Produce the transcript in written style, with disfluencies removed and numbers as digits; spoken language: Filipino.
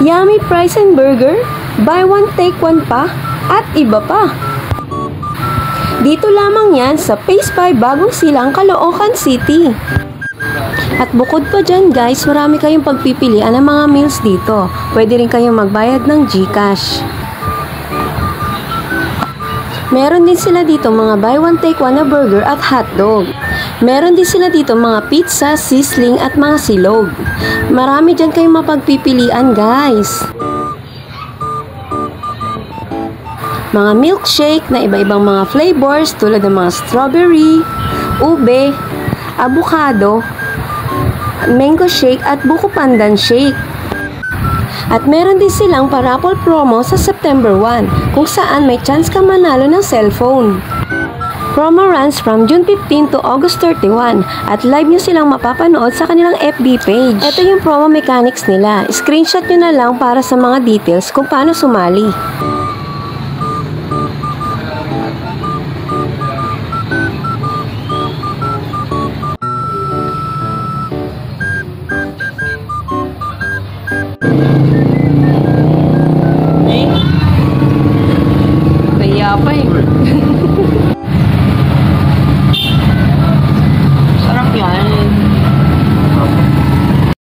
Yummy Fries and Burger, buy one take one pa, at iba pa. Dito lamang yan sa Phase 5 Bagong Silang, Caloocan City. At bukod pa dyan guys, marami kayong pagpipilian ng mga meals dito. Pwede rin kayong magbayad ng GCash. Meron din sila dito mga buy one take one na burger at hotdog. Meron din sila dito mga pizza, sizzling at mga silog. Marami dyan kayong mapagpipilian guys. Mga milkshake na iba-ibang mga flavors tulad ng mga strawberry, ube, avocado, mango shake at buko pandan shake. At meron din silang parapol promo sa September 1 kung saan may chance ka manalo ng cellphone. Promo runs from June 15 to August 31 at live nyo silang mapapanood sa kanilang FB page. Ito yung promo mechanics nila. Screenshot nyo na lang para sa mga details kung paano sumali.